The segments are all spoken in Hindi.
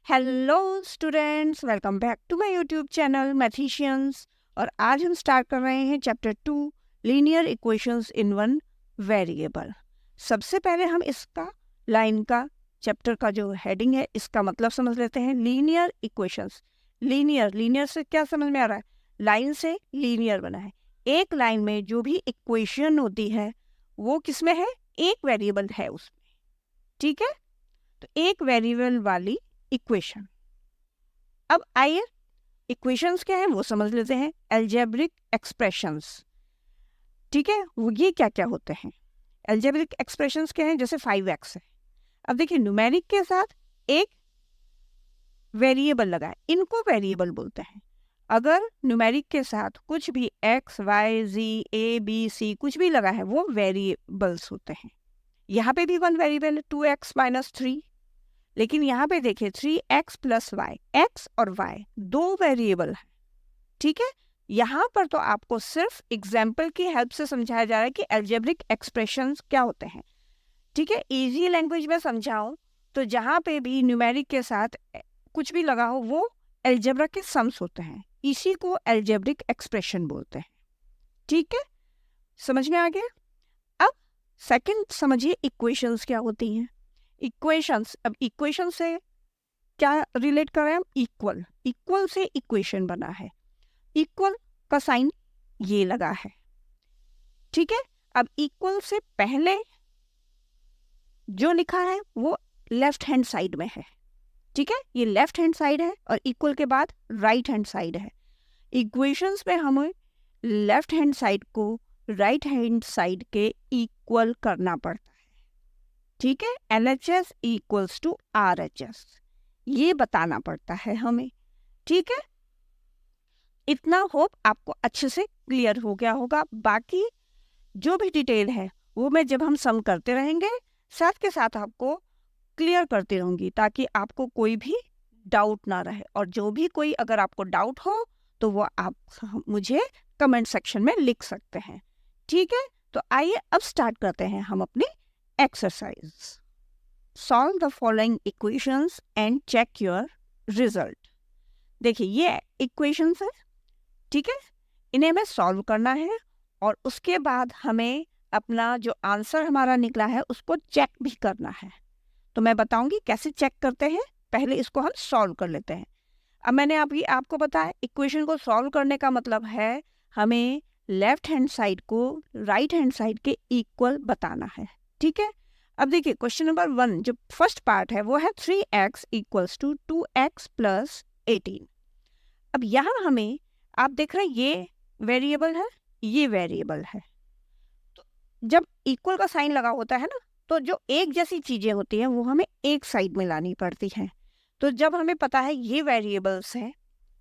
Hello students, welcome back to my YouTube channel mathematicians. और आज हम स्टार्ट कर रहे हैं chapter 2 linear equations in one variable. सबसे पहले हम इसका लाइन का चैप्टर का जो हेडिंग है इसका मतलब समझ लेते हैं। लीनियर इक्वेशंस, लीनियर से क्या समझ में आ रहा है? लाइन से लीनियर बना है। एक लाइन में जो भी इक्वेशन होती है वो किसमें है? एक वेरिएबल है उसमें, ठीक है। तो एक वेरिएबल वाली इक्वेशन। अब आइए इक्वेशंस क्या है वो समझ लेते हैं। अलजेब्रिक एक्सप्रेशंस, ठीक है, वो ये क्या क्या होते हैं? अलजेब्रिक एक्सप्रेशंस क्या है? जैसे 5x है। अब देखिए न्यूमेरिक के साथ एक वेरिएबल लगा है, इनको वेरिएबल बोलते हैं। अगर न्यूमेरिक के साथ कुछ भी x, y, z, a, b, c कुछ भी लगा है वो वेरिएबल्स होते हैं। यहाँ पे भी वन वेरिएबल है 2x-3, लेकिन यहाँ पे देखिए 3x + y, x और y दो वेरिएबल है, ठीक है। यहाँ पर तो आपको सिर्फ एग्जाम्पल की हेल्प से समझाया जा रहा है कि अलजेब्रिक एक्सप्रेशंस क्या होते हैं, ठीक है। इजी लैंग्वेज में समझाऊं तो जहाँ पे भी न्यूमेरिक के साथ कुछ भी लगा हो वो अलजेब्रा के सम्स होते हैं, इसी को अलजेब्रिक एक्सप्रेशन बोलते हैं, ठीक है। समझ में आ गया? अब सेकंड समझिए इक्वेशंस क्या होती हैं। इक्वेशंस, अब इक्वेशन से क्या रिलेट कर रहे हैं हम? इक्वल से इक्वेशन बना है। इक्वल का साइन ये लगा है, ठीक है। अब इक्वल से पहले जो लिखा है वो लेफ्ट हैंड साइड में है, ठीक है। ये लेफ्ट हैंड साइड है और इक्वल के बाद राइट हैंड साइड है। इक्वेशंस में हमें लेफ्ट हैंड साइड को राइट हैंड साइड के इक्वल करना पड़ता है, ठीक है। LHS इक्वल्स टू RHS ये बताना पड़ता है हमें, ठीक है। इतना होप आपको अच्छे से क्लियर हो गया होगा। बाकी जो भी डिटेल है वो मैं जब हम सम करते रहेंगे साथ के साथ आपको क्लियर करती रहूंगी, ताकि आपको कोई भी डाउट ना रहे। और जो भी कोई अगर आपको डाउट हो तो वो आप मुझे कमेंट सेक्शन में लिख सकते हैं, ठीक है। तो आइए अब स्टार्ट करते हैं हम अपनी exercise. Solve the following equations and check your result. देखिए ये इक्वेशंस है, ठीक है। इन्हें हमें सॉल्व करना है और उसके बाद हमें अपना जो आंसर हमारा निकला है उसको चेक भी करना है। तो मैं बताऊंगी कैसे चेक करते हैं, पहले इसको हम सॉल्व कर लेते हैं। अब मैंने अभी आपको बताया इक्वेशन को सॉल्व करने का मतलब है हमें लेफ्ट हैंड साइड को राइट हैंड साइड के इक्वल बताना है, ठीक है। अब देखिए क्वेश्चन नंबर 1 जो फर्स्ट पार्ट है वो है 3x = 2x + 18। अब यहाँ हमें आप देख रहे हैं ये वेरिएबल है, ये वेरिएबल है। तो जब इक्वल का साइन लगा होता है ना, तो जो एक जैसी चीजें होती हैं वो हमें एक साइड में लानी पड़ती हैं। तो जब हमें पता है ये वेरिएबल्स हैं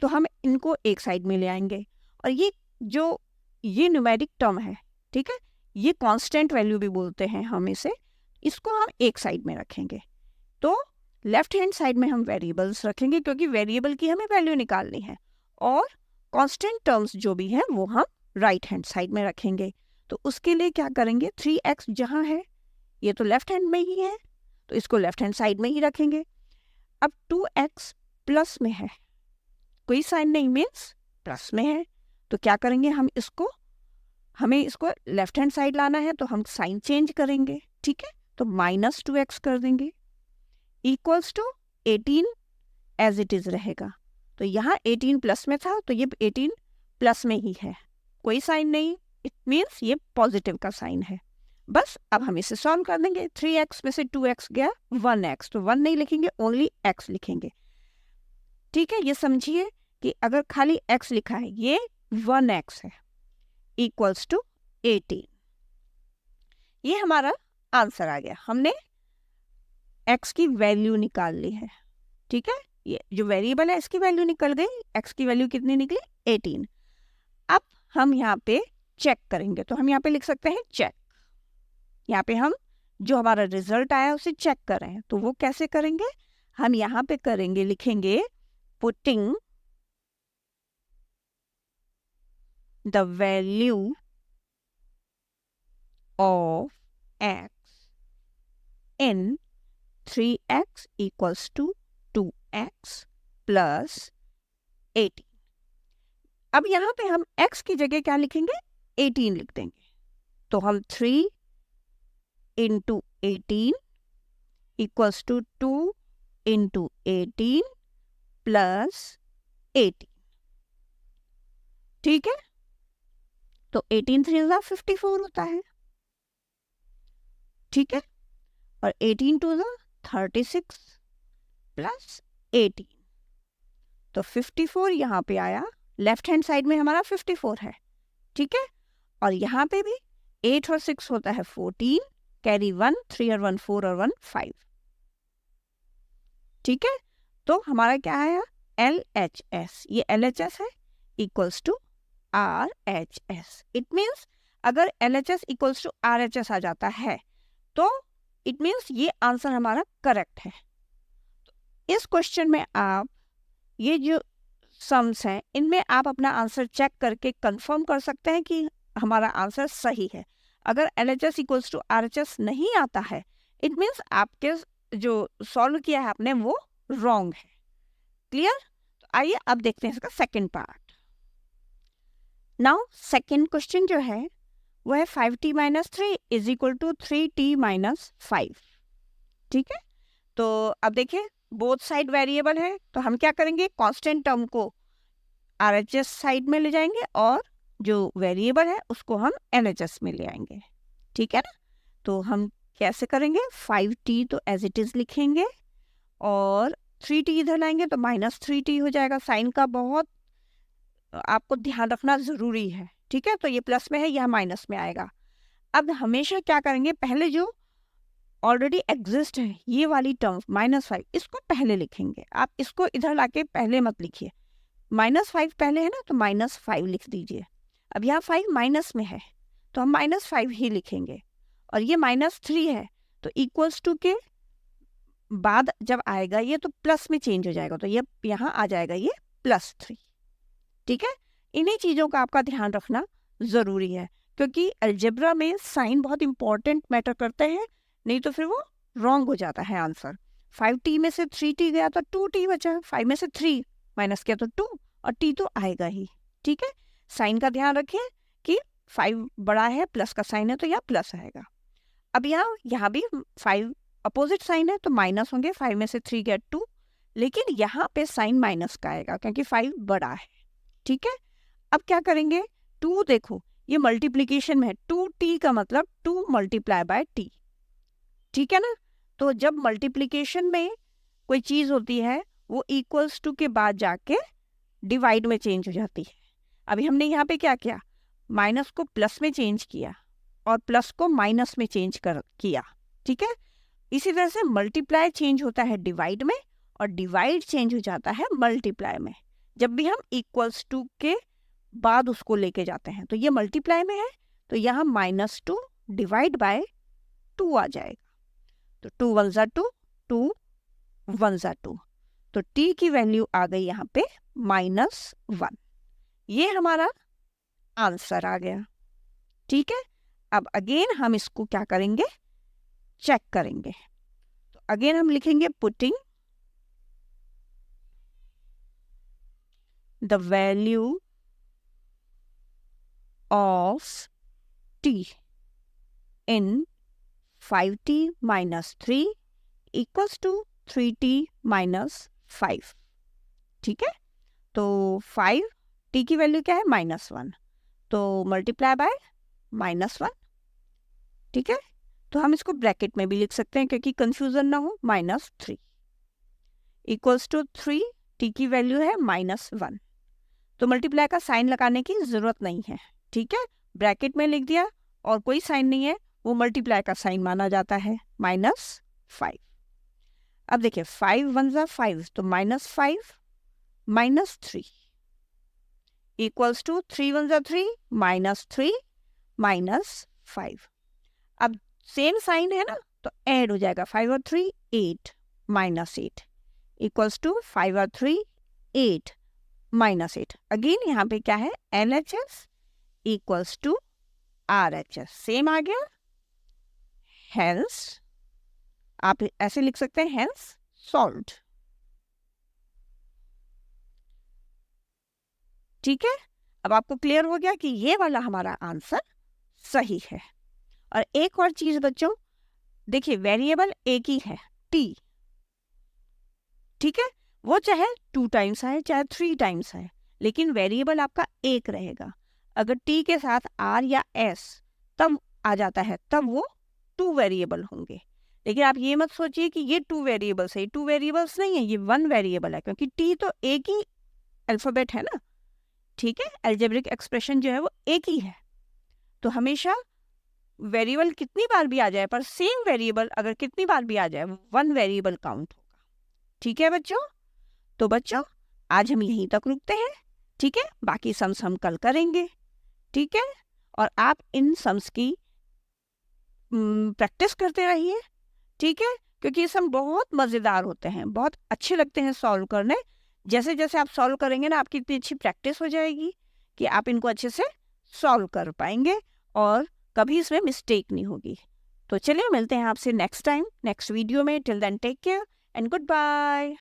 तो हम इनको एक साइड में ले आएंगे। और ये न्यूमेरिक टर्म है, ठीक है, ये कांस्टेंट वैल्यू भी बोलते हैं हम इसे, इसको हम एक साइड में रखेंगे। तो लेफ्ट हैंड साइड में हम वेरिएबल्स रखेंगे क्योंकि वेरिएबल की हमें वैल्यू निकालनी है, और कांस्टेंट टर्म्स जो भी हैं वो हम राइट हैंड साइड में रखेंगे। तो उसके लिए क्या करेंगे, 3x जहाँ है ये तो लेफ्ट हैंड में ही है तो इसको लेफ्ट हैंड साइड में ही रखेंगे। अब 2x प्लस में है, कोई साइन नहीं, मीन्स प्लस में है, तो क्या करेंगे हमें इसको लेफ्ट हैंड साइड लाना है तो हम साइन चेंज करेंगे, ठीक है। तो -2x कर देंगे equals to 18 as it is रहेगा। तो यहाँ 18 प्लस में था तो ये 18 प्लस में ही है, कोई साइन नहीं, इट मीन्स ये पॉजिटिव का साइन है। बस अब हम इसे सॉल्व कर देंगे। 3x में से 2x गया 1x, तो 1 नहीं लिखेंगे, ओनली x लिखेंगे, ठीक है। ये समझिए कि अगर खाली x लिखा है ये 1x है इक्वल्स टू 18। ये हमारा आंसर आ गया, हमने x की वैल्यू निकाल ली है, ठीक है। ये जो वेरिएबल है इसकी वैल्यू निकल गई, x की वैल्यू कितनी निकली? 18। अब हम यहाँ पे चेक करेंगे, तो हम यहाँ पे लिख सकते हैं चेक। यहाँ पे हम जो हमारा रिजल्ट आया उसे चेक कर रहे हैं, तो वो कैसे करेंगे? हम यहाँ पे करेंगे, लिखेंगे putting the value of x in 3x = 2x 3x plus 18। अब यहाँ पे हम x की जगह क्या लिखेंगे, 18 लिख देंगे। तो हम 3 into 18 equals to 2 into 18 plus 18। ठीक है, तो 18 3 ज़ा 54 होता है। ठीक है, और 18 2 ज़ा 36 प्लस 18, तो 54 यहाँ पे आया। लेफ्ट हैंड साइड में हमारा 54 है। ठीक है, और यहाँ पे भी 8 और 6 होता है 14, कैरी 1, 3 और 1 4 और 1 5। ठीक है, तो हमारा क्या आया, LHS, ये LHS है, equals to RHS। It means अगर LHS इक्वल्स टू RHS आ जाता है तो इट मीन्स ये आंसर हमारा करेक्ट है। इस क्वेश्चन में आप ये जो सम्स हैं इनमें आप अपना आंसर चेक करके कंफर्म कर सकते हैं कि हमारा आंसर सही है। अगर LHS इक्वल्स टू RHS नहीं आता है, इट मीन्स आपके जो सॉल्व किया है आपने वो रॉन्ग है। क्लियर? तो आइए अब देखते हैं इसका second part. Now second question जो है वो है 5t minus 3 is equal to 3t minus 5। ठीक है, तो अब देखिए बोथ साइड वेरिएबल है, तो हम क्या करेंगे, कांस्टेंट टर्म को RHS साइड में ले जाएंगे और जो वेरिएबल है उसको हम LHS में ले आएंगे। ठीक है ना, तो हम कैसे करेंगे, 5t तो एज इट इज लिखेंगे और 3t इधर लाएंगे तो माइनस 3t हो जाएगा। साइन का बहुत आपको ध्यान रखना जरूरी है। ठीक है, तो ये प्लस में है, यह माइनस में आएगा। अब हमेशा क्या करेंगे, पहले जो ऑलरेडी एग्जिस्ट है ये वाली टर्म -5, इसको पहले लिखेंगे। आप इसको इधर लाके पहले मत लिखिए, -5 पहले है ना, तो -5 लिख दीजिए। अब यहाँ 5 माइनस में है तो हम -5 ही लिखेंगे, और ये -3 है तो इक्वल्स टू के बाद जब आएगा ये तो प्लस में चेंज हो जाएगा, तो ये यहाँ आ जाएगा ये +3। ठीक है, इन्हीं चीज़ों का आपका ध्यान रखना ज़रूरी है, क्योंकि अलजेब्रा में साइन बहुत इंपॉर्टेंट मैटर करते हैं, नहीं तो फिर वो रॉन्ग हो जाता है आंसर। 5t में से 3t गया तो 2t बचा, 5 में से 3 माइनस किया तो 2, और t तो आएगा ही। ठीक है, साइन का ध्यान रखिए कि 5 बड़ा है, प्लस का साइन है तो यहाँ प्लस आएगा। अब यहाँ भी 5 अपोजिट साइन है तो माइनस होंगे, 5 में से 3 गया 2, लेकिन यहाँ पे साइन माइनस का आएगा क्योंकि 5 बड़ा है। ठीक है, अब क्या करेंगे, 2 देखो ये मल्टीप्लीकेशन में है, 2t का मतलब 2 मल्टीप्लाई बाय t। ठीक है ना, तो जब मल्टीप्लीकेशन में कोई चीज़ होती है वो इक्वल्स टू के बाद जाके डिवाइड में चेंज हो जाती है। अभी हमने यहाँ पे क्या किया, माइनस को प्लस में चेंज किया और प्लस को माइनस में चेंज किया। ठीक है, इसी तरह से मल्टीप्लाई चेंज होता है डिवाइड में और डिवाइड चेंज हो जाता है मल्टीप्लाई में, जब भी हम इक्वल्स टू के बाद उसको लेके जाते हैं। तो ये मल्टीप्लाई में है तो यहाँ -2 डिवाइड बाय 2 आ जाएगा, तो 2 1 ज़ा 2, 2 1 ज़ा 2, तो t की वैल्यू आ गई यहाँ पे -1। ये हमारा आंसर आ गया। ठीक है, अब अगेन हम इसको क्या करेंगे, चेक करेंगे। तो अगेन हम लिखेंगे putting the value of t in 5t minus 3 equals to 3t minus 5। ठीक है, तो 5 t की वैल्यू क्या है, -1, तो मल्टीप्लाई बाय -1। ठीक है, तो हम इसको ब्रैकेट में भी लिख सकते हैं क्योंकि कंफ्यूजन ना हो, -3 इक्वल्स टू 3, t की वैल्यू है -1, तो मल्टीप्लाई का साइन लगाने की ज़रूरत नहीं है। ठीक है, ब्रैकेट में लिख दिया और कोई साइन नहीं है, वो मल्टीप्लाई का साइन माना जाता है, -5। अब देखिए 5 1 ज़ा 5, तो -5 -3 इक्वल्स टू 3 1 ज़ा 3, -3 -5। अब सेम साइन है ना, तो ऐड हो जाएगा, 5 और 3 8 -8 इक्वल्स टू 5 और 3 8 -8। अगेन यहाँ पे क्या है, LHS equals to RHS, same आ गया। हेंस आप ऐसे लिख सकते हैं, हेंस सॉल्व्ड। ठीक है, अब आपको क्लियर हो गया कि ये वाला हमारा आंसर सही है। और एक और चीज बच्चों, देखिए वेरिएबल एक ही है, टी, ठीक है, वो चाहे 2 टाइम्स आए चाहे 3 टाइम्स आए, लेकिन वेरिएबल आपका एक रहेगा। अगर टी के साथ आर या एस तब आ जाता है, तब वो 2 वेरिएबल होंगे। लेकिन आप ये मत सोचिए कि ये 2 वेरिएबल्स है, 2 वेरिएबल्स नहीं है, ये 1 वेरिएबल है, क्योंकि टी तो एक ही अल्फाबेट है ना, ठीक है, अलजेब्रिक एक्सप्रेशन जो है वो एक ही है। तो हमेशा वेरिएबल कितनी बार भी आ जाए, पर सेम वेरिएबल अगर कितनी बार भी आ जाए, 1 वेरिएबल काउंट होगा। ठीक है बच्चों, तो बच्चों आज हम यहीं तक रुकते हैं, ठीक है, बाकी सम्स हम कल करेंगे, ठीक है, और आप इन सम्स की प्रैक्टिस करते रहिए, ठीक है, क्योंकि ये सम बहुत मज़ेदार होते हैं, बहुत अच्छे लगते हैं सॉल्व करने। जैसे जैसे आप सॉल्व करेंगे ना, आपकी इतनी अच्छी प्रैक्टिस हो जाएगी कि आप इनको अच्छे से सॉल्व कर पाएंगे और कभी इसमें मिस्टेक नहीं होगी। तो चलिए मिलते हैं आपसे नेक्स्ट टाइम, नेक्स्ट वीडियो में। Till then take care and good bye.